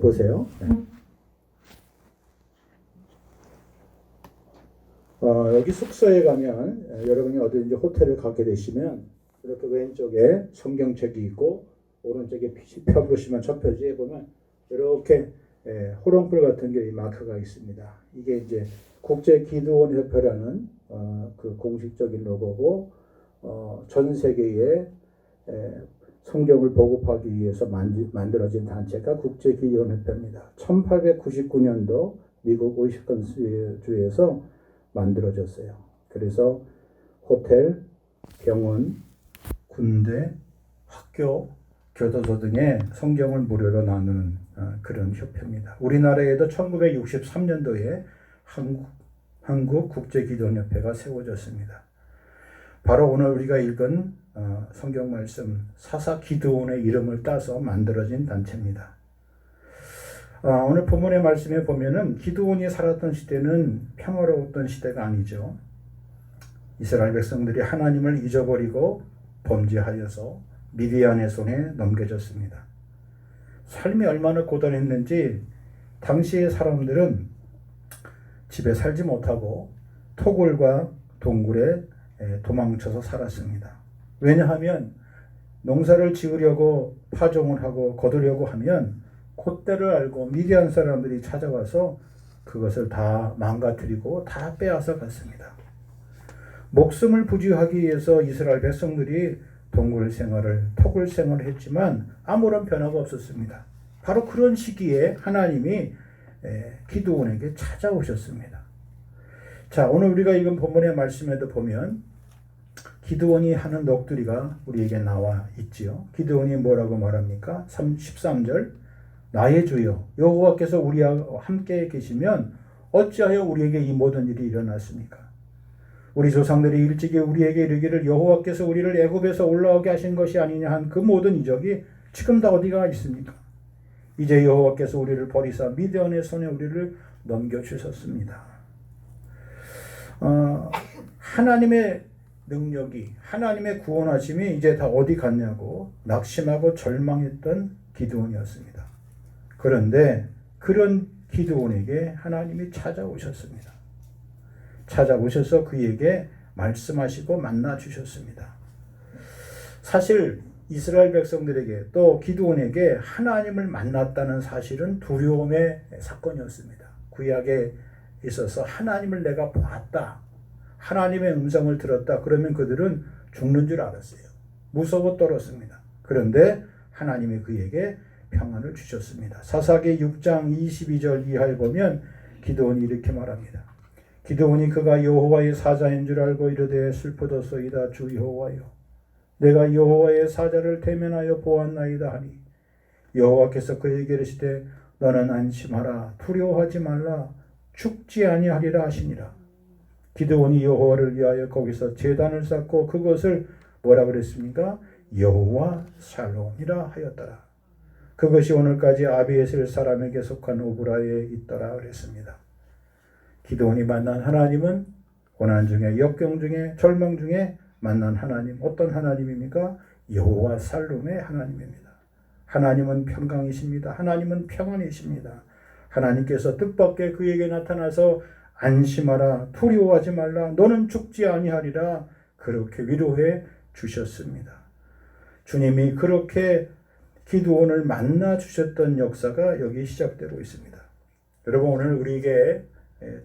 보세요. 여기 숙소에 가면 여러분이 어디든지 호텔을 가게 되시면 이렇게 왼쪽에 성경책이 있고 오른쪽에 펴보시면 첫 표지에 보면 이렇게 호롱불 같은 게 마크가 있습니다. 이게 이제 국제기도원협회라는 그 공식적인 로고고 전 세계에 성경을 보급하기 위해서 만들어진 단체가 국제기도원협회입니다. 1899년도 미국 위스콘신주에서 만들어졌어요. 그래서 호텔, 병원, 군대, 학교, 교도소 등에 성경을 무료로 나누는 그런 협회입니다. 우리나라에도 1963년도에 한국 국제기도원협회가 세워졌습니다. 바로 오늘 우리가 읽은 성경 말씀 사사기도원의 이름을 따서 만들어진 단체입니다. 오늘 본문의 말씀에 보면은 기드온이 살았던 시대는 평화로웠던 시대가 아니죠. 이스라엘 백성들이 하나님을 잊어버리고 범죄하여서 미디안의 손에 넘겨졌습니다. 삶이 얼마나 고단했는지 당시의 사람들은 집에 살지 못하고 토굴과 동굴에 도망쳐서 살았습니다. 왜냐하면 농사를 지으려고 파종을 하고 거두려고 하면 콧대를 알고 미디안 사람들이 찾아와서 그것을 다 망가뜨리고 다 빼앗아 갔습니다. 목숨을 부지하기 위해서 이스라엘 백성들이 동굴 생활을, 토굴 생활을 했지만 아무런 변화가 없었습니다. 바로 그런 시기에 하나님이 기드온에게 찾아오셨습니다. 자, 오늘 우리가 읽은 본문의 말씀에도 보면 기드온이 하는 넋두리가 우리에게 나와 있지요. 기드온이 뭐라고 말합니까? 13절 나의 주여 여호와께서 우리와 함께 계시면 어찌하여 우리에게 이 모든 일이 일어났습니까? 우리 조상들이 일찍이 우리에게 이르기를 여호와께서 우리를 애굽에서 올라오게 하신 것이 아니냐 한 그 모든 이적이 지금 다 어디가 있습니까? 이제 여호와께서 우리를 버리사 미디안의 손에 우리를 넘겨주셨습니다. 하나님의 능력이, 하나님의 구원하심이 이제 다 어디 갔냐고 낙심하고 절망했던 기드온이었습니다. 그런데 그런 기드온에게 하나님이 찾아오셨습니다. 찾아오셔서 그에게 말씀하시고 만나 주셨습니다. 사실 이스라엘 백성들에게 또 기드온에게 하나님을 만났다는 사실은 두려움의 사건이었습니다. 구약에 있어서 하나님을 내가 보았다, 하나님의 음성을 들었다 그러면 그들은 죽는 줄 알았어요. 무서워 떨었습니다. 그런데 하나님이 그에게 평안을 주셨습니다. 사사기 6장 22절 이하에 보면 기드온이 이렇게 말합니다. 기드온이 그가 여호와의 사자인 줄 알고 이르되 슬프도소이다 주 여호와여 내가 여호와의 사자를 대면하여 보았나이다 하니 여호와께서 그에게 이르시되 너는 안심하라 두려워하지 말라 죽지 아니하리라 하시니라. 기드온이 여호와를 위하여 거기서 제단을 쌓고 그것을 뭐라 그랬습니까? 여호와 살롬이라 하였더라. 그것이 오늘까지 아비에셀 사람에게 속한 오브라에 있더라 그랬습니다. 기드온이 만난 하나님은 고난 중에, 역경 중에, 절망 중에 만난 하나님, 어떤 하나님입니까? 여호와 살롬의 하나님입니다. 하나님은 평강이십니다. 하나님은 평안이십니다. 하나님께서 뜻밖의 그에게 나타나서 안심하라, 두려워하지 말라, 너는 죽지 아니하리라 그렇게 위로해 주셨습니다. 주님이 그렇게 기드온을 만나 주셨던 역사가 여기 시작되고 있습니다. 여러분 오늘 우리에게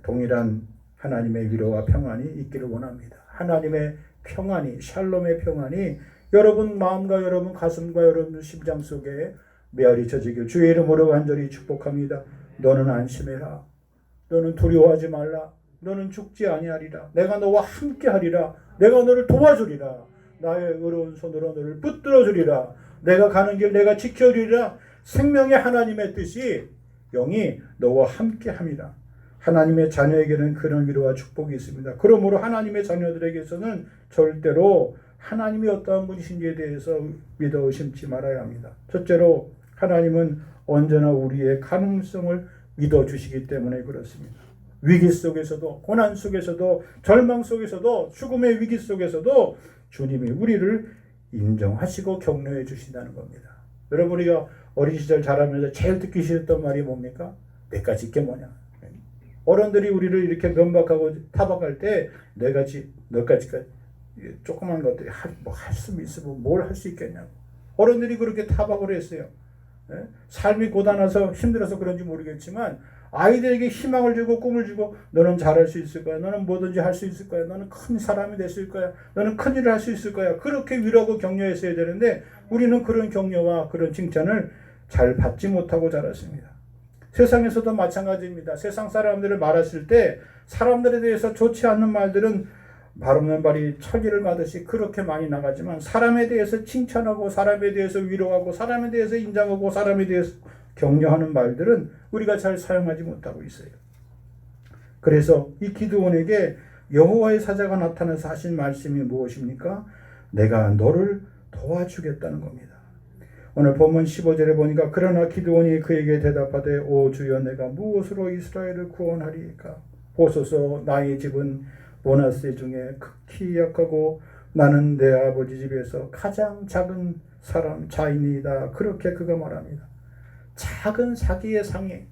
동일한 하나님의 위로와 평안이 있기를 원합니다. 하나님의 평안이, 샬롬의 평안이 여러분 마음과 여러분 가슴과 여러분 심장 속에 메아리 쳐지길 주의 이름으로 간절히 축복합니다. 너는 안심해라. 너는 두려워하지 말라. 너는 죽지 아니하리라. 내가 너와 함께하리라. 내가 너를 도와주리라. 나의 의로운 손으로 너를 붙들어 주리라. 내가 가는 길 내가 지켜주리라. 생명의 하나님의 뜻이 영이 너와 함께함이라. 하나님의 자녀에게는 그런 위로와 축복이 있습니다. 그러므로 하나님의 자녀들에게서는 절대로 하나님이 어떠한 분이신지에 대해서 믿어 의심치 말아야 합니다. 첫째로 하나님은 언제나 우리의 가능성을 믿어주시기 때문에 그렇습니다. 위기 속에서도, 고난 속에서도, 절망 속에서도, 죽음의 위기 속에서도 주님이 우리를 인정하시고 격려해 주신다는 겁니다. 여러분 우리가 어린 시절 자라면서 제일 듣기 싫었던 말이 뭡니까? 내까지 게 뭐냐. 어른들이 우리를 이렇게 면박하고 타박할 때 너까지 조그만 것들이 할 수 있으면 뭘 할 수 있겠냐고. 어른들이 그렇게 타박을 했어요. 삶이 고단해서 힘들어서 그런지 모르겠지만 아이들에게 희망을 주고 꿈을 주고 너는 잘할 수 있을 거야. 너는 뭐든지 할 수 있을 거야. 너는 큰 사람이 됐을 거야. 너는 큰 일을 할 수 있을 거야. 그렇게 위로하고 격려했어야 되는데 우리는 그런 격려와 그런 칭찬을 잘 받지 못하고 자랐습니다. 세상에서도 마찬가지입니다. 세상 사람들을 말했을 때 사람들에 대해서 좋지 않는 말들은 말 없는 말이 철기를 가듯이 그렇게 많이 나가지만 사람에 대해서 칭찬하고 사람에 대해서 위로하고 사람에 대해서 인정하고 사람에 대해서 격려하는 말들은 우리가 잘 사용하지 못하고 있어요. 그래서 이 기드온에게 여호와의 사자가 나타나서 하신 말씀이 무엇입니까? 내가 너를 도와주겠다는 겁니다. 오늘 본문 15절에 보니까 그러나 기드온이 그에게 대답하되 오 주여 내가 무엇으로 이스라엘을 구원하리이까? 보소서 나의 집은 므낫세 중에 극히 약하고 나는 내 아버지 집에서 가장 작은 사람 자인이다. 그렇게 그가 말합니다. 작은 사기의 상에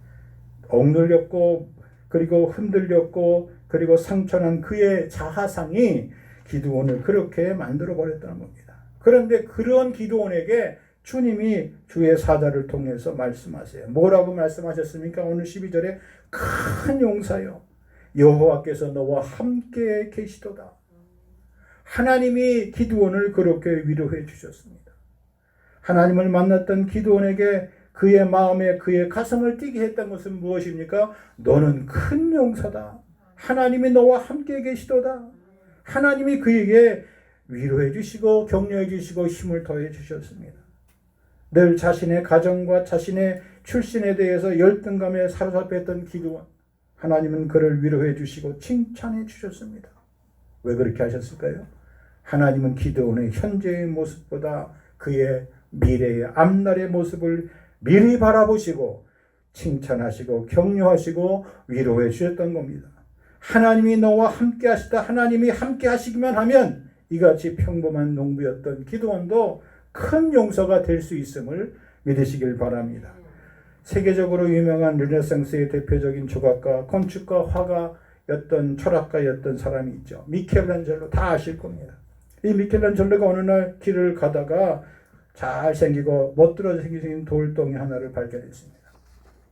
억눌렸고 그리고 흔들렸고 그리고 상처난 그의 자하상이 기드온을 그렇게 만들어 버렸다는 겁니다. 그런데 그런 기드온에게 주님이 주의 사자를 통해서 말씀하세요. 뭐라고 말씀하셨습니까? 오늘 12절에 큰 용사여 여호와께서 너와 함께 계시도다. 하나님이 기드온을 그렇게 위로해 주셨습니다. 하나님을 만났던 기드온에게 그의 마음에 그의 가슴을 뛰게 했던 것은 무엇입니까? 너는 큰 용사다. 하나님이 너와 함께 계시도다. 하나님이 그에게 위로해 주시고 격려해 주시고 힘을 더해 주셨습니다. 늘 자신의 가정과 자신의 출신에 대해서 열등감에 사로잡혔던 기드온, 하나님은 그를 위로해 주시고 칭찬해 주셨습니다. 왜 그렇게 하셨을까요? 하나님은 기드온의 현재의 모습보다 그의 미래의 앞날의 모습을 미리 바라보시고 칭찬하시고 격려하시고 위로해 주셨던 겁니다. 하나님이 너와 함께 하시다. 하나님이 함께 하시기만 하면 이같이 평범한 농부였던 기드온도 큰 용서가 될 수 있음을 믿으시길 바랍니다. 세계적으로 유명한 르네상스의 대표적인 조각가, 건축가, 화가였던 철학가였던 사람이 있죠. 미켈란젤로. 다 아실 겁니다. 이 미켈란젤로가 어느 날 길을 가다가 잘생기고 멋들어 생긴 돌덩이 하나를 발견했습니다.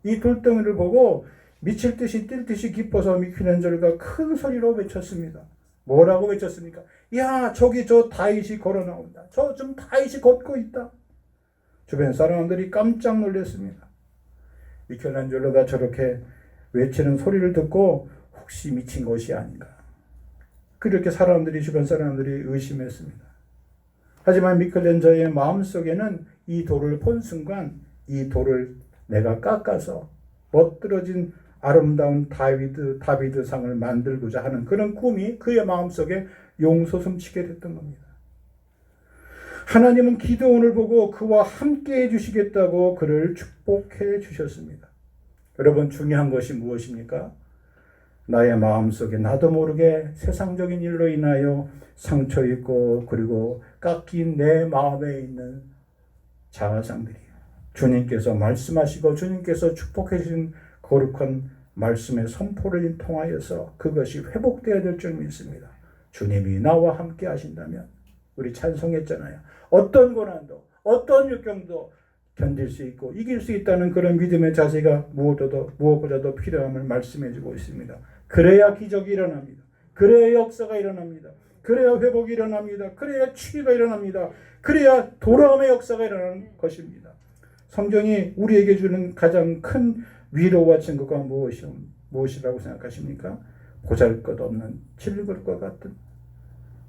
이 돌덩이를 보고 미칠 듯이 뛸 듯이 기뻐서 미켈란젤로가 큰 소리로 외쳤습니다. 뭐라고 외쳤습니까? 야, 저기 저 다윗이 걸어 나온다. 저 좀 다윗이 걷고 있다. 주변 사람들이 깜짝 놀랐습니다. 미켈란젤로가 저렇게 외치는 소리를 듣고 혹시 미친 것이 아닌가. 그렇게 주변 사람들이 의심했습니다. 하지만 미켈란젤로의 마음속에는 이 돌을 본 순간 이 돌을 내가 깎아서 멋들어진 아름다운 다비드 상을 만들고자 하는 그런 꿈이 그의 마음속에 용솟음치게 됐던 겁니다. 하나님은 기드온을 보고 그와 함께 해주시겠다고 그를 축복해 주셨습니다. 여러분, 중요한 것이 무엇입니까? 나의 마음속에 나도 모르게 세상적인 일로 인하여 상처 있고 그리고 깎인 내 마음에 있는 자아상들이에요. 주님께서 말씀하시고 주님께서 축복해 주신 거룩한 말씀의 선포를 통하여서 그것이 회복되어야 될 줄 믿습니다. 주님이 나와 함께 하신다면, 우리 찬송했잖아요. 어떤 고난도 어떤 역경도 견딜 수 있고 이길 수 있다는 그런 믿음의 자세가 무엇보다도 필요함을 말씀해 주고 있습니다. 그래야 기적이 일어납니다. 그래야 역사가 일어납니다. 그래야 회복이 일어납니다. 그래야 치유가 일어납니다. 그래야 돌아옴의 역사가 일어나는 것입니다. 성경이 우리에게 주는 가장 큰 위로와 증거가 무엇이라고 생각하십니까? 보잘것없는 질그릇과 같은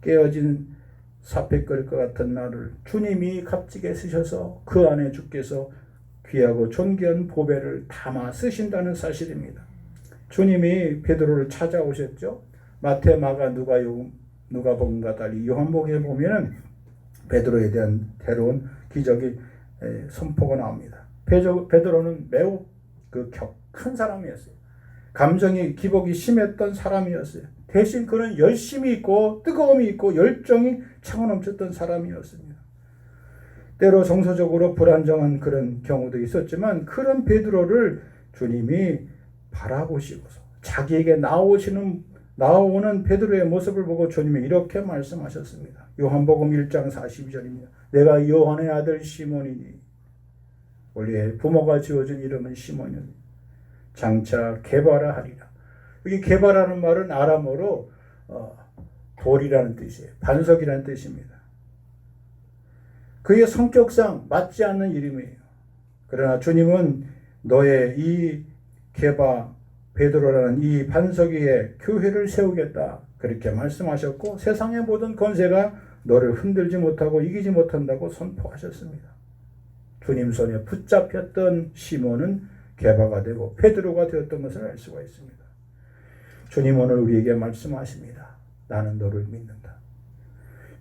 깨어진 사패그릇과 같은 나를 주님이 값지게 쓰셔서 그 안에 주께서 귀하고 존귀한 보배를 담아 쓰신다는 사실입니다. 주님이 베드로를 찾아오셨죠. 마태, 마가, 누가복음과 달리 요한복음에 보면은 베드로에 대한 새로운 기적이 선포가 나옵니다. 베드로는 매우 격한 사람이었어요. 감정이 기복이 심했던 사람이었어요. 대신 그는 열심이 있고 뜨거움이 있고 열정이 차고 넘쳤던 사람이었습니다. 때로 정서적으로 불안정한 그런 경우도 있었지만 그런 베드로를 주님이 바라보시고서 자기에게 나오는 베드로의 모습을 보고 주님이 이렇게 말씀하셨습니다. 요한복음 1장 42절입니다. 내가 요한의 아들 시몬이니 원래 부모가 지어준 이름은 시몬이니 장차 게바라 하리라. 여기 게바라는 말은 아람어로 돌이라는 뜻이에요. 반석이라는 뜻입니다. 그의 성격상 맞지 않는 이름이에요. 그러나 주님은 너의 이 베드로라는 이 반석 위에 교회를 세우겠다. 그렇게 말씀하셨고 세상의 모든 권세가 너를 흔들지 못하고 이기지 못한다고 선포하셨습니다. 주님 손에 붙잡혔던 시몬은 게바가 되고 베드로가 되었던 것을 알 수가 있습니다. 주님 오늘 우리에게 말씀하십니다. 나는 너를 믿는다.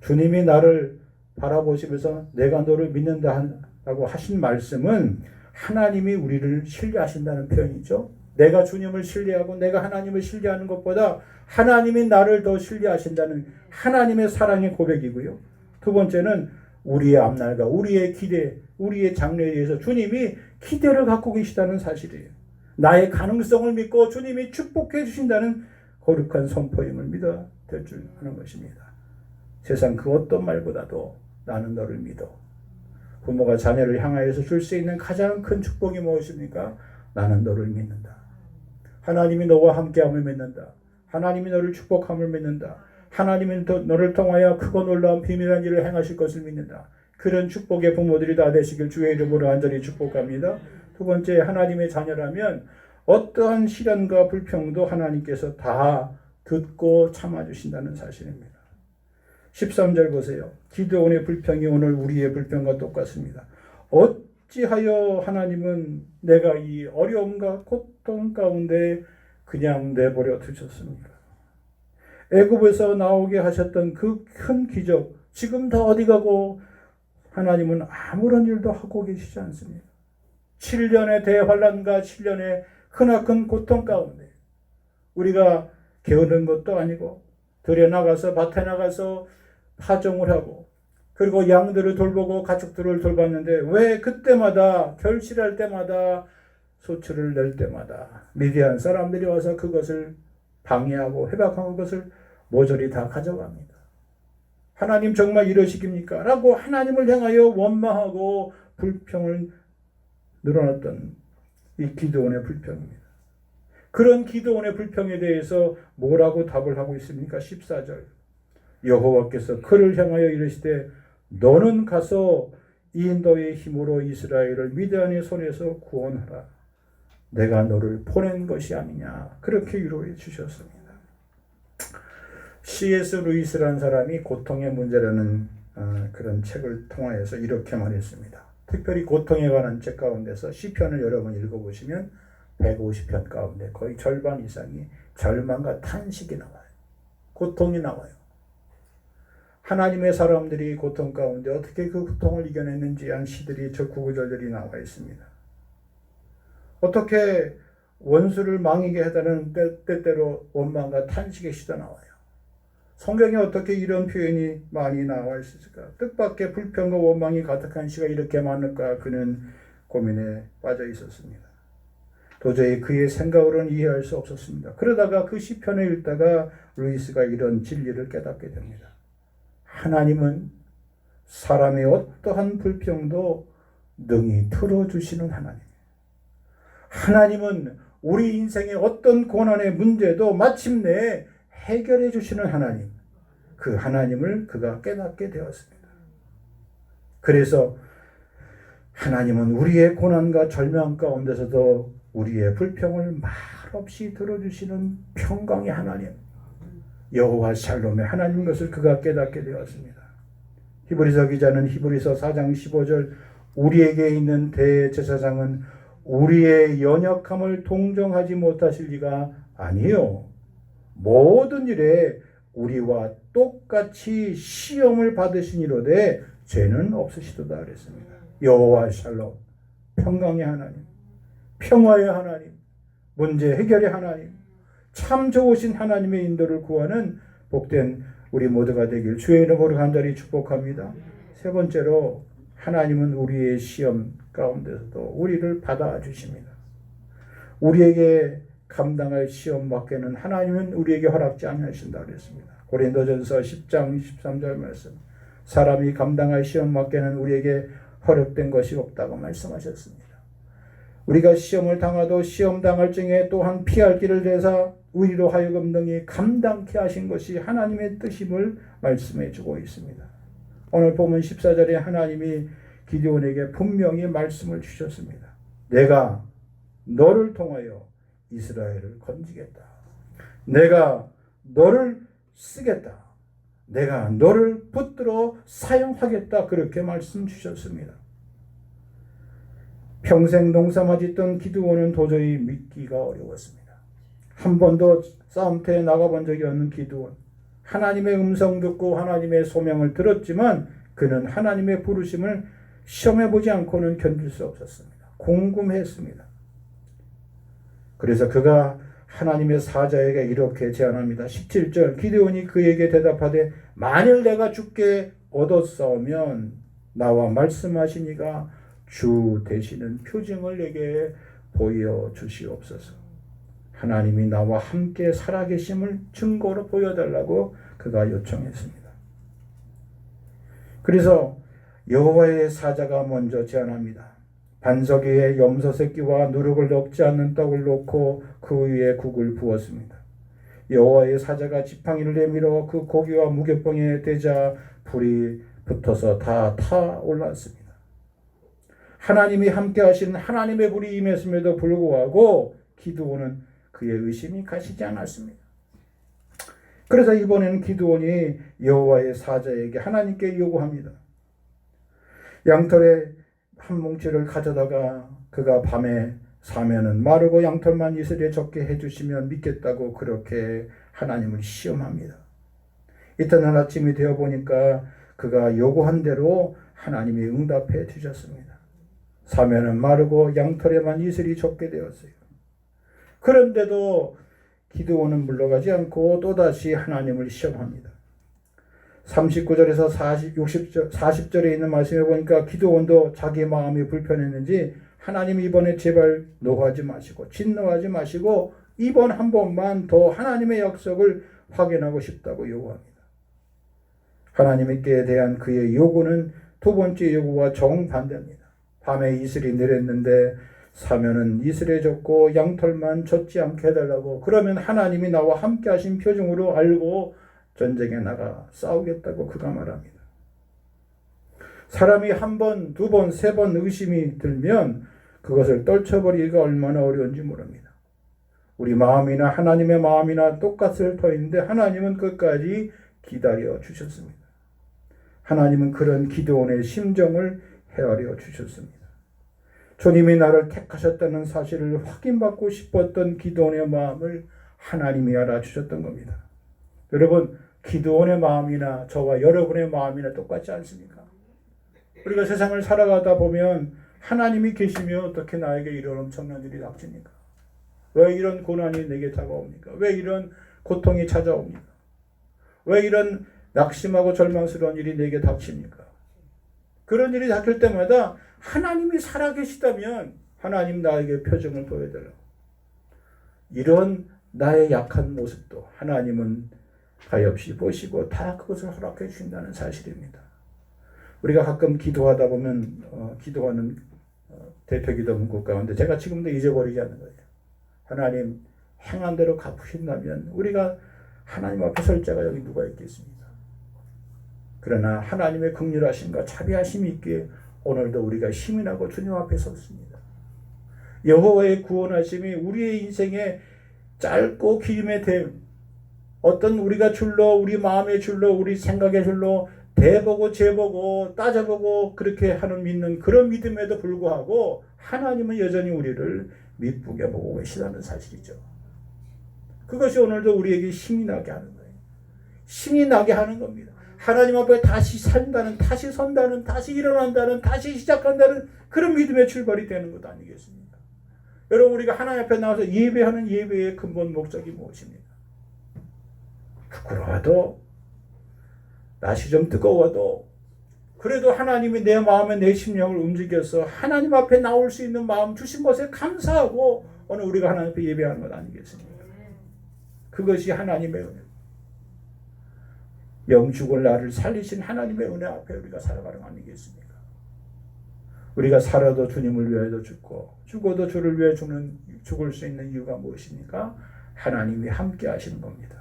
주님이 나를 바라보시면서 내가 너를 믿는다고 하신 말씀은 하나님이 우리를 신뢰하신다는 표현이죠. 내가 주님을 신뢰하고 내가 하나님을 신뢰하는 것보다 하나님이 나를 더 신뢰하신다는 하나님의 사랑의 고백이고요. 두 번째는 우리의 앞날과 우리의 기대, 우리의 장래에 대해서 주님이 기대를 갖고 계시다는 사실이에요. 나의 가능성을 믿고 주님이 축복해 주신다는 거룩한 선포임을 믿어 될 줄 아는 것입니다. 세상 그 어떤 말보다도 나는 너를 믿어. 부모가 자녀를 향하여서 줄 수 있는 가장 큰 축복이 무엇입니까? 나는 너를 믿는다. 하나님이 너와 함께함을 믿는다. 하나님이 너를 축복함을 믿는다. 하나님이 너를 통하여 크고 놀라운 비밀한 일을 행하실 것을 믿는다. 그런 축복의 부모들이 다 되시길 주의 이름으로 간절히 축복합니다. 두 번째, 하나님의 자녀라면 어떠한 시련과 불평도 하나님께서 다 듣고 참아주신다는 사실입니다. 13절 보세요. 기드온의 불평이 오늘 우리의 불평과 똑같습니다. 어찌하여 하나님은 내가 이 어려움과 고통 가운데 그냥 내버려 두셨습니까? 애굽에서 나오게 하셨던 그 큰 기적, 지금 다 어디 가고 하나님은 아무런 일도 하고 계시지 않습니다. 7년의 대환란과 7년의 크나큰 고통 가운데 우리가 게으른 것도 아니고 들에 나가서 밭에 나가서 파종을 하고 그리고 양들을 돌보고 가축들을 돌봤는데 왜 그때마다 결실할 때마다 소출을 낼 때마다 미디안 사람들이 와서 그것을 방해하고 회박한 것을 모조리 다 가져갑니다. 하나님 정말 이러시깁니까? 라고 하나님을 향하여 원망하고 불평을 늘어놨던 이 기드온의 불평입니다. 그런 기드온의 불평에 대해서 뭐라고 답을 하고 있습니까? 14절. 여호와께서 그를 향하여 이르시되 너는 가서 이 너의 힘으로 이스라엘을 미디안의 손에서 구원하라. 내가 너를 보낸 것이 아니냐. 그렇게 위로해 주셨습니다. C.S. 루이스라는 사람이 고통의 문제라는 그런 책을 통하여서 이렇게 말했습니다. 특별히 고통에 관한 책 가운데서 시편을 여러분 읽어보시면 150편 가운데 거의 절반 이상이 절망과 탄식이 나와요. 고통이 나와요. 하나님의 사람들이 고통 가운데 어떻게 그 고통을 이겨냈는지 한 시들이 저 구구절절이 나와 있습니다. 어떻게 원수를 망하게 해달라는 때때로 원망과 탄식의 시도 나와요. 성경에 어떻게 이런 표현이 많이 나와 있을까? 뜻밖의 불평과 원망이 가득한 시가 이렇게 많을까? 그는 고민에 빠져 있었습니다. 도저히 그의 생각으로는 이해할 수 없었습니다. 그러다가 그 시편을 읽다가 루이스가 이런 진리를 깨닫게 됩니다. 하나님은 사람의 어떠한 불평도 능히 틀어주시는 하나님. 하나님은 우리 인생의 어떤 고난의 문제도 마침내 해결해 주시는 하나님. 그 하나님을 그가 깨닫게 되었습니다. 그래서 하나님은 우리의 고난과 절망 가운데서도 우리의 불평을 말없이 들어주시는 평강의 하나님, 여호와 샬롬의 하나님 것을 그가 깨닫게 되었습니다. 히브리서 기자는 히브리서 4장 15절 우리에게 있는 대제사장은 우리의 연약함을 동정하지 못하실 리가 아니요 모든 일에 우리와 똑같이 시험을 받으시니로되 죄는 없으시도다 그랬습니다. 여호와 샬롬, 평강의 하나님, 평화의 하나님, 문제 해결의 하나님, 참 좋으신 하나님의 인도를 구하는 복된 우리 모두가 되길 주의 이름으로 간절히 축복합니다. 세 번째로 하나님은 우리의 시험 가운데서도 우리를 받아주십니다. 우리에게 감당할 시험 밖에는 하나님은 우리에게 허락지 아니하신다 그랬습니다. 고린도전서 10장 13절 말씀. 사람이 감당할 시험 밖에는 우리에게 허락된 것이 없다고 말씀하셨습니다. 우리가 시험을 당하도 시험 당할 중에 또한 피할 길을 내사 우리로 하여금 능히 감당케 하신 것이 하나님의 뜻임을 말씀해 주고 있습니다. 오늘 보면 14절에 하나님이 기드온에게 분명히 말씀을 주셨습니다. 내가 너를 통하여 이스라엘을 건지겠다. 내가 너를 쓰겠다. 내가 너를 붙들어 사용하겠다. 그렇게 말씀 주셨습니다. 평생 농사만 짓던 기드온은 도저히 믿기가 어려웠습니다. 한 번도 싸움터에 나가본 적이 없는 기드온. 하나님의 음성 듣고 하나님의 소명을 들었지만 그는 하나님의 부르심을 시험해보지 않고는 견딜 수 없었습니다. 궁금했습니다. 그래서 그가 하나님의 사자에게 이렇게 제안합니다. 17절 기드온이 그에게 대답하되 만일 내가 주께 얻었사오면 나와 말씀하시니가 주 되시는 표징을 내게 보여주시옵소서. 하나님이 나와 함께 살아계심을 증거로 보여달라고 그가 요청했습니다. 그래서 여호와의 사자가 먼저 제안합니다. 반석 위에 염소 새끼와 누룩을 넣지 않는 떡을 놓고 그 위에 국을 부었습니다. 여호와의 사자가 지팡이를 내밀어 그 고기와 무게병에 대자 불이 붙어서 다 타올랐습니다. 하나님이 함께 하신 하나님의 불이 임했음에도 불구하고 기드온은 그의 의심이 가시지 않았습니다. 그래서 이번에는 기드온이 여호와의 사자에게 하나님께 요구합니다. 양털에 한 뭉치를 가져다가 그가 밤에 사면은 마르고 양털만 이슬에 적게 해주시면 믿겠다고 그렇게 하나님을 시험합니다. 이튿날 아침이 되어 보니까 그가 요구한 대로 하나님이 응답해 주셨습니다. 사면은 마르고 양털에만 이슬이 적게 되었어요. 그런데도 기드온은 물러가지 않고 또다시 하나님을 시험합니다. 39절에서 40절에 있는 말씀에 보니까 기드온도 자기 마음이 불편했는지 하나님 이번에 제발 노하지 마시고 진노하지 마시고 이번 한 번만 더 하나님의 약속을 확인하고 싶다고 요구합니다. 하나님께 대한 그의 요구는 두 번째 요구와 정반대입니다. 밤에 이슬이 내렸는데 사면은 이슬에 젖고 양털만 젖지 않게 해달라고, 그러면 하나님이 나와 함께 하신 표징으로 알고 전쟁에 나가 싸우겠다고 그가 말합니다. 사람이 한 번, 두 번, 세 번 의심이 들면 그것을 떨쳐버리기가 얼마나 어려운지 모릅니다. 우리 마음이나 하나님의 마음이나 똑같을 터인데 하나님은 끝까지 기다려 주셨습니다. 하나님은 그런 기드온의 심정을 헤아려 주셨습니다. 주님이 나를 택하셨다는 사실을 확인받고 싶었던 기드온의 마음을 하나님이 알아주셨던 겁니다. 여러분, 기드온의 마음이나 저와 여러분의 마음이나 똑같지 않습니까? 우리가 세상을 살아가다 보면 하나님이 계시면 어떻게 나에게 이런 엄청난 일이 닥칩니까? 왜 이런 고난이 내게 다가옵니까? 왜 이런 고통이 찾아옵니까? 왜 이런 낙심하고 절망스러운 일이 내게 닥칩니까? 그런 일이 닥칠 때마다 하나님이 살아계시다면 하나님 나에게 표정을 보여달라고. 이런 나의 약한 모습도 하나님은 가엾이 보시고 다 그것을 허락해 주신다는 사실입니다. 우리가 가끔 기도하다 보면 기도하는 대표 기도 문구 가운데 제가 지금도 잊어버리지 않는 거예요. 하나님 행한 대로 갚으신다면 우리가 하나님 앞에 설 자가 여기 누가 있겠습니까? 그러나 하나님의 긍휼하심과 자비하심이 있기에 오늘도 우리가 힘이 나고 주님 앞에 섰습니다. 여호와의 구원하심이 우리의 인생에 짧고 길음의 대응, 어떤 우리가 줄로, 우리 마음의 줄로, 우리 생각의 줄로 대보고 재보고 따져보고 그렇게 하는 믿는 그런 믿음에도 불구하고 하나님은 여전히 우리를 미쁘게 보고 계시다는 사실이죠. 그것이 오늘도 우리에게 힘이 나게 하는 거예요. 힘이 나게 하는 겁니다. 하나님 앞에 다시 산다는, 다시 선다는, 다시 일어난다는, 다시 시작한다는 그런 믿음의 출발이 되는 것 아니겠습니까? 여러분, 우리가 하나님 앞에 나와서 예배하는 예배의 근본 목적이 무엇입니까? 부끄러워도, 날씨 좀 뜨거워도, 그래도 하나님이 내 마음에 내 심령을 움직여서 하나님 앞에 나올 수 있는 마음 주신 것에 감사하고 오늘 우리가 하나님 앞에 예배하는 것 아니겠습니까? 그것이 하나님의 은혜. 영 죽을 나를 살리신 하나님의 은혜 앞에 우리가 살아가는 거 아니겠습니까? 우리가 살아도 주님을 위하여 죽고 죽어도 주를 위해 죽을 수 있는 이유가 무엇입니까? 하나님이 함께 하시는 겁니다.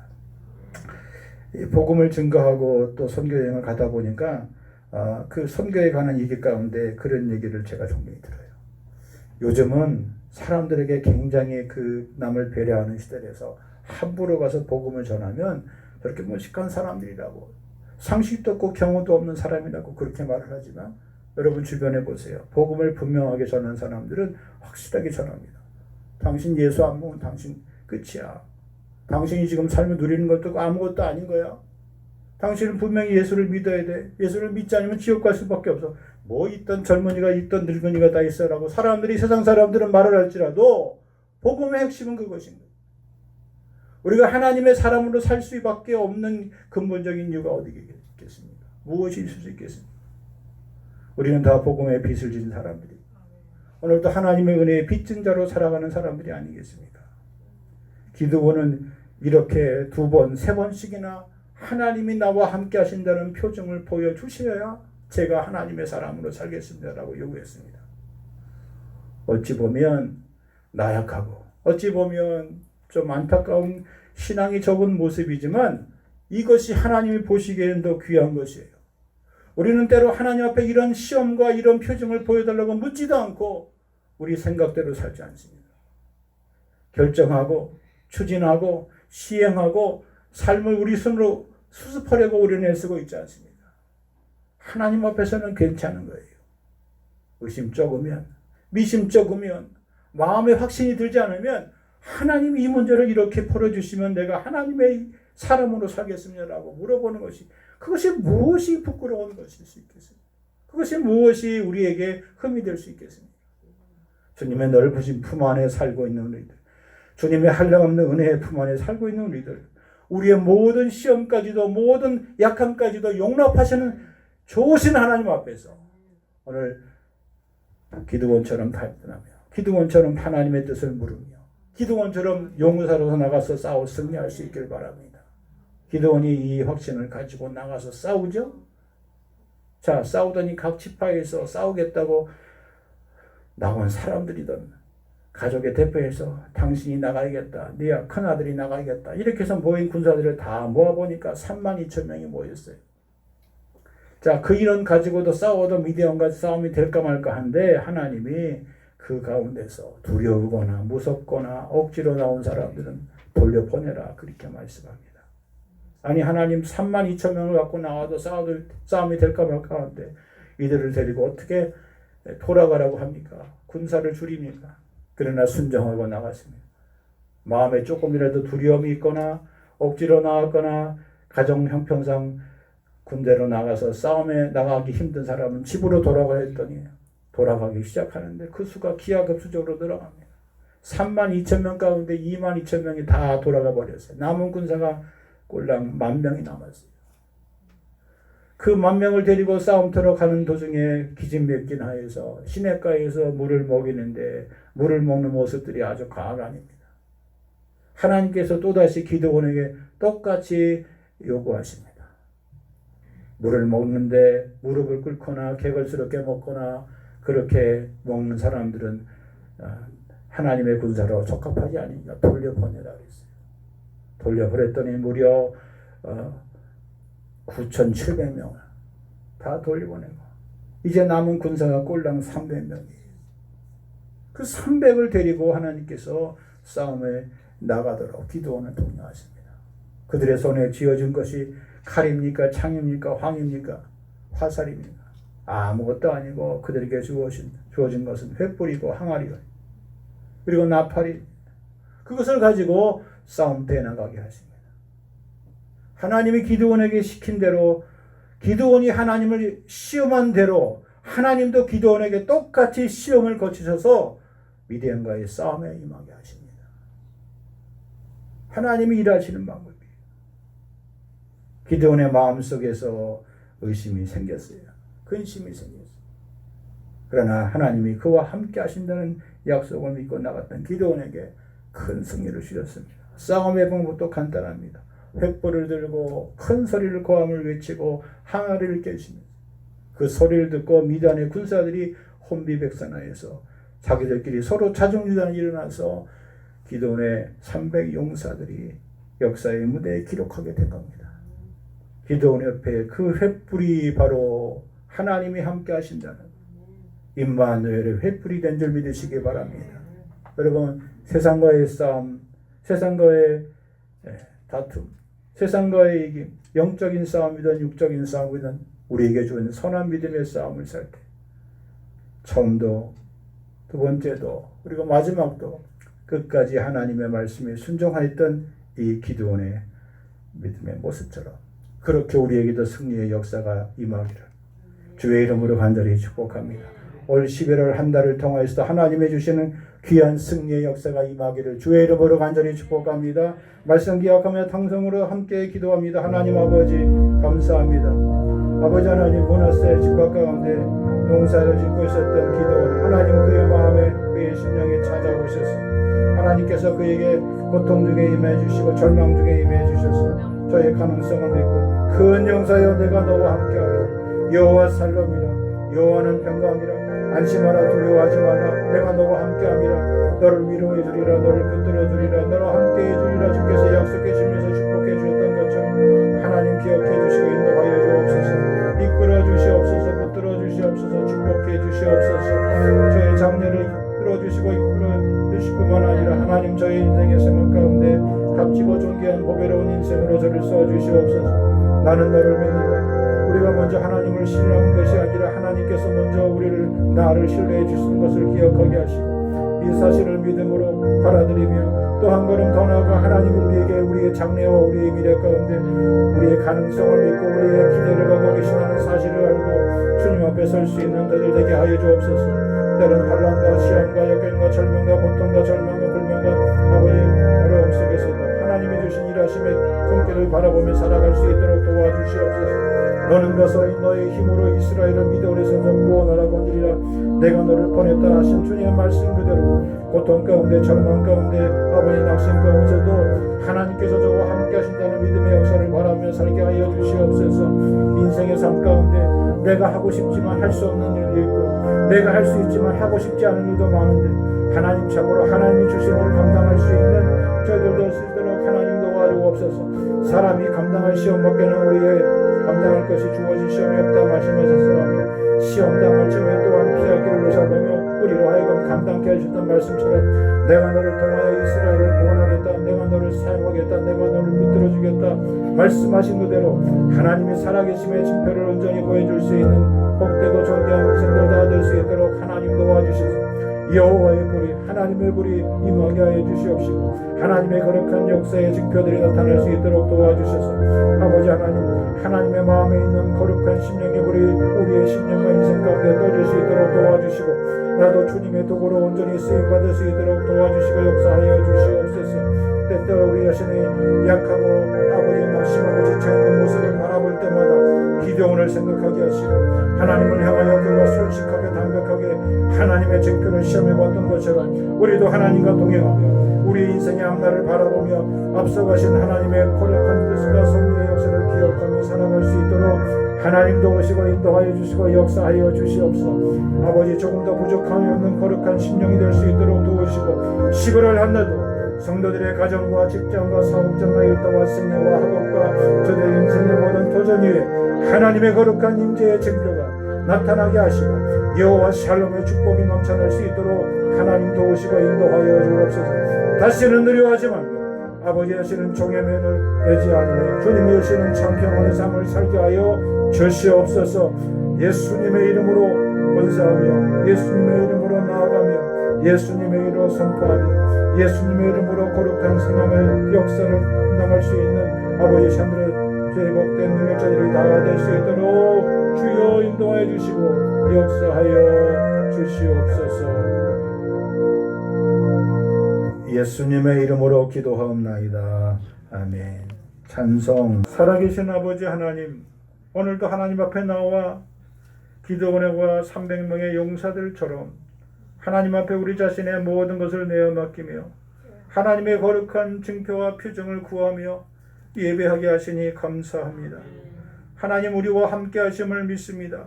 이 복음을 증거하고 또 선교여행을 가다 보니까 그 선교에 관한 얘기 가운데 그런 얘기를 제가 종종 들어요. 요즘은 사람들에게 굉장히 그 남을 배려하는 시대라서 함부로 가서 복음을 전하면 저렇게 무식한 사람들이라고, 상식도 없고 경험도 없는 사람이라고 그렇게 말을 하지만 여러분 주변에 보세요. 복음을 분명하게 전하는 사람들은 확실하게 전합니다. 당신 예수 안 먹으면 당신 끝이야. 당신이 지금 삶을 누리는 것도 아무것도 아닌 거야. 당신은 분명히 예수를 믿어야 돼. 예수를 믿지 않으면 지옥 갈 수밖에 없어. 뭐 있던 젊은이가 있던 늙은이가 다 있어라고 사람들이, 세상 사람들은 말을 할지라도 복음의 핵심은 그것입니다. 우리가 하나님의 사람으로 살 수밖에 없는 근본적인 이유가 어디 있겠습니까? 무엇이 있을 수 있겠습니까? 우리는 다 복음의 빚을 진 사람들이, 오늘도 하나님의 은혜의 빚진 자로 살아가는 사람들이 아니겠습니까? 기드온은 이렇게 2번, 3번씩이나 하나님이 나와 함께 하신다는 표정을 보여주셔야 제가 하나님의 사람으로 살겠습니다라고 요구했습니다. 어찌 보면 나약하고 어찌 보면 좀 안타까운 신앙이 적은 모습이지만 이것이 하나님이 보시기에는 더 귀한 것이에요. 우리는 때로 하나님 앞에 이런 시험과 이런 표정을 보여달라고 묻지도 않고 우리 생각대로 살지 않습니다. 결정하고 추진하고 시행하고 삶을 우리 손으로 수습하려고 우리는 애쓰고 있지 않습니까? 하나님 앞에서는 괜찮은 거예요. 의심 적으면, 미심 적으면, 마음에 확신이 들지 않으면 하나님이 이 문제를 이렇게 풀어주시면 내가 하나님의 사람으로 살겠습니다라고 물어보는 것이, 그것이 무엇이 부끄러운 것일 수 있겠습니까? 그것이 무엇이 우리에게 흠이 될 수 있겠습니까? 주님의 넓으신 품 안에 살고 있는 우리들, 주님의 한량없는 은혜의 품 안에 살고 있는 우리들, 우리의 모든 시험까지도 모든 약함까지도 용납하시는 좋으신 하나님 앞에서 오늘 기드온처럼 탈변하며, 기드온처럼 하나님의 뜻을 물으며, 기드온처럼 용사로서 나가서 싸워 승리할 수 있길 바랍니다. 기드온이 이 확신을 가지고 나가서 싸우죠. 자, 싸우더니 각 지파에서 싸우겠다고 나온 사람들이던 가족의 대표에서 당신이 나가야겠다, 네 큰아들이 나가야겠다, 이렇게 해서 모인 군사들을 다 모아보니까 32,000명이 모였어요. 자, 그 인원 가지고도 싸워도 미디안과 싸움이 될까 말까 한데 하나님이 그 가운데서 두려우거나 무섭거나 억지로 나온 사람들은 돌려보내라, 그렇게 말씀합니다. 아니, 하나님 32,000명을 갖고 나와도 싸움이 될까 말까 하는데 이들을 데리고 어떻게 돌아가라고 합니까? 군사를 줄입니까? 그러나 순종하고 나갔습니다. 마음에 조금이라도 두려움이 있거나 억지로 나왔거나 가정 형편상 군대로 나가서 싸움에 나가기 힘든 사람은 집으로 돌아가 했더니 돌아가기 시작하는데 그 수가 기하급수적으로 늘어갑니다. 32,000명 가운데 22,000명이 다 돌아가 버렸어요. 남은 군사가 꼴랑 10,000명이 남았어요. 그 10,000명을 데리고 싸움터로 가는 도중에 기진맥진 하에서 시냇가에서 물을 먹이는데 물을 먹는 모습들이 아주 가관입니다. 하나님께서 또다시 기드온에게 똑같이 요구하십니다. 물을 먹는데 무릎을 꿇거나 개걸스럽게 먹거나 그렇게 먹는 사람들은 하나님의 군사로 적합하지 않으니까 돌려보내라 그랬어요. 돌려보냈더니 무려 9,700명을 다 돌려보내고 이제 남은 군사가 꼴랑 300명이에요. 그 300을 데리고 하나님께서 싸움에 나가도록 기드온을 독려하십니다. 그들의 손에 쥐어진 것이 칼입니까? 창입니까? 황입니까? 화살입니까? 아무것도 아니고 그들에게 주어진 것은 횃불이고 항아리가 그리고 나팔이, 그것을 가지고 싸움터에 나가게 하십니다. 하나님이 기드온에게 시킨 대로, 기드온이 하나님을 시험한 대로 하나님도 기드온에게 똑같이 시험을 거치셔서 미디안과의 싸움에 임하게 하십니다. 하나님이 일하시는 방법이에요. 기드온의 마음속에서 의심이 생겼어요. 근심이 생겼어요. 그러나 하나님이 그와 함께 하신다는 약속을 믿고 나갔던 기드온에게 큰 승리를 주셨습니다. 싸움의 방법도 간단합니다. 횃불을 들고 큰 소리를 고함을 외치고 항아리를 깨시면서 그 소리를 듣고 미디안의 군사들이 혼비백산하여서 자기들끼리 서로 자중유단이 일어나서 기드온의 300용사들이 역사의 무대에 기록하게 된 겁니다. 기드온 옆에 그 횃불이 바로 하나님이 함께 하신다는 임마누엘의 횃불이 된 줄 믿으시기 바랍니다. 여러분, 세상과의 싸움, 세상과의 다툼, 세상과의 이김, 영적인 싸움이든 육적인 싸움이든 우리에게 주는 선한 믿음의 싸움을 살 때 처음도 두 번째도 그리고 마지막도 끝까지 하나님의 말씀에 순종하였던 이 기드온의 믿음의 모습처럼 그렇게 우리에게도 승리의 역사가 임하기를 주의 이름으로 간절히 축복합니다. 올 11월 한 달을 통하여서 하나님의 주시는 귀한 승리의 역사가 임하기를 주의 이름으로 간절히 축복합니다. 말씀 기억하며 당성으로 함께 기도합니다. 하나님 아버지 감사합니다. 아버지 하나님 문하세 집과 가운데 농사를 짓고 있었던 기도원 하나님 그의 마음에 그의 심령에 찾아오셔서 하나님께서 그에게 고통 중에 임해 주시고 절망 중에 임해 주셔서 저의 가능성을 믿고 큰 용사여 내가 너와 함께하리라. 여호와 살롬이라. 여호와는 평강이라. 안심하라 두려워하지 말라. 내가 너와 함께함이라. 너를 위로해 주리라. 너를 붙들어 주리라. 너와 함께해 주리라. 주께서 약속해 주면서 축복해 주셨던 것처럼 하나님 기억해 주시고 인도하여 주옵소서. 이끌어 주시옵소서. 붙들어 주시옵소서. 축복해 주시옵소서. 저의 장래를 이끌어 주시고 이끌어 주시고만 아니라 하나님 저의 인생의 생활 가운데 값지고 존귀한 보배로운 인생으로 저를 써 주시옵소서. 나는 너를 믿는다. 우리가 먼저 하나님을 신뢰한 것이 아니라 하나님께서 먼저 나를 신뢰해 주시는 것을 기억하게 하시고 이 사실을 믿음으로 받아들이며 또 한 걸음 더 나아가 하나님이 우리에게 우리의 장래와 우리의 미래 가운데 우리의 가능성을 믿고 우리의 기대를 갖고 계시다는 사실을 알고 주님 앞에 설 수 있는 저들 되게 하여 주옵소서. 때로는 환난과 시험과 역경과 절망과 고통과 절망과 불명과 아버지 어려움 속에서도 하나님이 주신 일하심의 손길을 바라보며 살아갈 수 있도록 도와주시옵소서. 너는 가서 너의 힘으로 이스라엘을 미드온에서 구원하라 건드리라. 내가 너를 보냈다 하신 주님의 말씀 그대로 고통 가운데 절망 가운데 아버지 낙심 가운데서도 하나님께서 저와 함께 하신다는 믿음의 역사를 바라며 살게 하여 주시옵소서. 인생의 삶 가운데 내가 하고 싶지만 할 수 없는 일도 있고 내가 할 수 있지만 하고 싶지 않은 일도 많은데 하나님 참으로 하나님이 주신 일을 감당할 수 있는 저희들 될 수 있도록 하나님 도와주옵소서. 사람이 감당할 시험 밖에는 우리의 감당할 것이 주어진 시험이 없다 말씀하셨사오니 시험 당할 즈음에 또한 피하기를 의사하며 우리로 하여금 감당케 하셨던 말씀처럼 내가 너를 통하여 이스라엘을 구원하겠다. 내가 너를 사용하겠다. 내가 너를 붙들어주겠다. 말씀하신 그대로 하나님의 살아계심의 징표를 온전히 보여줄 수 있는 복되고 존귀한 생들 다 될 수 있도록 하나님 도와주시소. 여호와의 불이 하나님의 불이 임하게 하여 주시옵시고 하나님의 거룩한 역사의 징표들이 나타날 수 있도록 도와주셔서 아버지 하나님의 마음에 있는 거룩한 심령의 불이 우리의 심령과 인생 가운데 떠질 수 있도록 도와주시고 나도 주님의 도구로 온전히 쓰임받을 수 있도록 도와주시고 역사하여 주시옵소서. 때때로 우리 자신의 약하고 아버지 낙심하고 지쳐있는 모습을 바라볼 때마다 기도원을 생각하게 하시고 하나님을 향하여 그가 솔직하게 담백하게 하나님의 징표를 시험해봤던 것처럼 우리도 하나님과 동행하며 우리 인생의 앞날을 바라보며 앞서가신 하나님의 거룩한 뜻과 섭리의 역사를 기억하며 살아갈 수 있도록 하나님 도우시고 인도하여 주시고 역사하여 주시옵소서. 아버지 조금 더 부족함이 없는 거룩한 심령이 될 수 있도록 도우시고 11월 한 달도 성도들의 가정과 직장과 사업장과 일터와 생애와 학업과 저들의 인생의 모든 도전 위에 하나님의 거룩한 임재의 징표가 나타나게 하시고 여호와 샬롬의 축복이 넘쳐날 수 있도록 하나님 도우시고 인도하여 주옵소서. 다시는 두려워하지 말고 아버지 여시는 종의 면을 내지 아니며 주님이 여시는 참 평안의 삶을 살게 하여 주시옵소서. 예수님의 이름으로 권사하며 예수님의 이름으로 나아가며 예수님의 이름으로 선포하며 예수님의 이름으로 거룩한 생활의 역사를 감당할 수 있는 아버지 샴들의 죄 복된 능력자들이 다 될 수 있도록 주여 인도하여 주시고 역사하여 주시옵소서. 예수님의 이름으로 기도하옵나이다. 아멘. 찬송. 살아계신 아버지 하나님, 오늘도 하나님 앞에 나와 기드온과 300명의 용사들처럼 하나님 앞에 우리 자신의 모든 것을 내어 맡기며 하나님의 거룩한 증표와 표정을 구하며 예배하게 하시니 감사합니다. 하나님, 우리와 함께 하심을 믿습니다.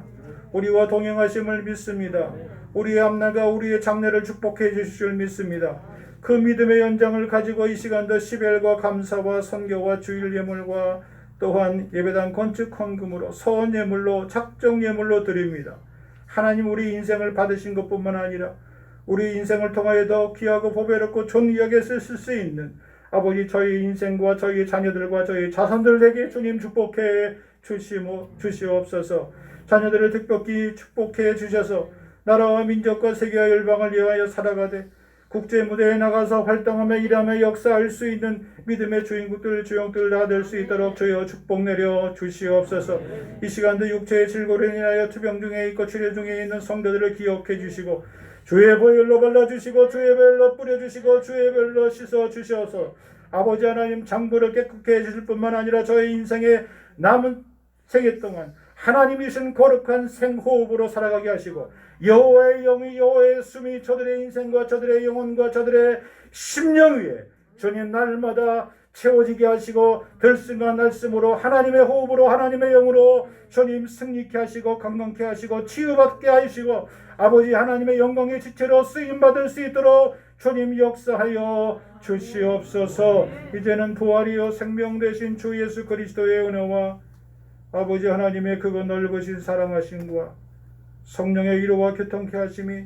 우리와 동행하심을 믿습니다. 우리의 앞날과 우리의 장래를 축복해 주실 줄 믿습니다. 그 믿음의 연장을 가지고 이 시간도 시벨과 감사와 선교와 주일 예물과 또한 예배당 건축 헌금으로 서원 예물로 작정 예물로 드립니다. 하나님, 우리 인생을 받으신 것뿐만 아니라 우리 인생을 통하여 더 귀하고 보배롭고 존귀하게 쓰실 수 있는 아버지, 저희 인생과 저희 자녀들과 저희 자손들에게 주님 축복해 주시옵소서. 자녀들을 특별히 축복해 주셔서 나라와 민족과 세계와 열방을 위하여 살아가되 국제 무대에 나가서 활동하며 일하며 역사할 수 있는 믿음의 주인공들 다 될 수 있도록 주여 축복 내려 주시옵소서. 이 시간도 육체의 질고로 인하여 투병 중에 있고 치료 중에 있는 성도들을 기억해 주시고 주의 보혈로 발라주시고 주의 보혈로 뿌려주시고 주의 보혈로 씻어주셔서 아버지 하나님, 장부를 깨끗게 해주실 뿐만 아니라 저의 인생의 남은 생애 동안 하나님이신 거룩한 생호흡으로 살아가게 하시고 여호와의 영이, 여호와의 숨이 저들의 인생과 저들의 영혼과 저들의 심령 위에 주님 날마다 채워지게 하시고 들숨과 날숨으로 하나님의 호흡으로 하나님의 영으로 주님 승리케 하시고 건강케 하시고 치유받게 하시고 아버지 하나님의 영광의 지체로 쓰임받을 수 있도록 주님 역사하여 주시옵소서. 이제는 부활이요 생명 되신 주 예수 그리스도의 은혜와 아버지 하나님의 그거 넓으신 사랑하심과 성령의 위로와 교통케 하심이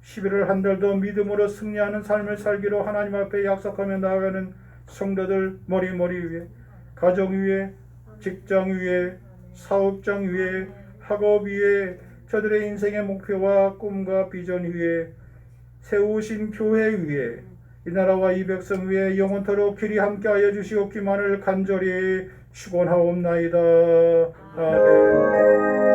11월 한 달도 믿음으로 승리하는 삶을 살기로 하나님 앞에 약속하며 나아가는 성도들 머리 위에, 가정 위에, 직장 위에, 사업장 위에, 학업 위에, 저들의 인생의 목표와 꿈과 비전 위에, 세우신 교회 위에, 이 나라와 이 백성 위에 영원토록 길이 함께하여 주시옵기만을 간절히 축원하옵나이다. 아멘.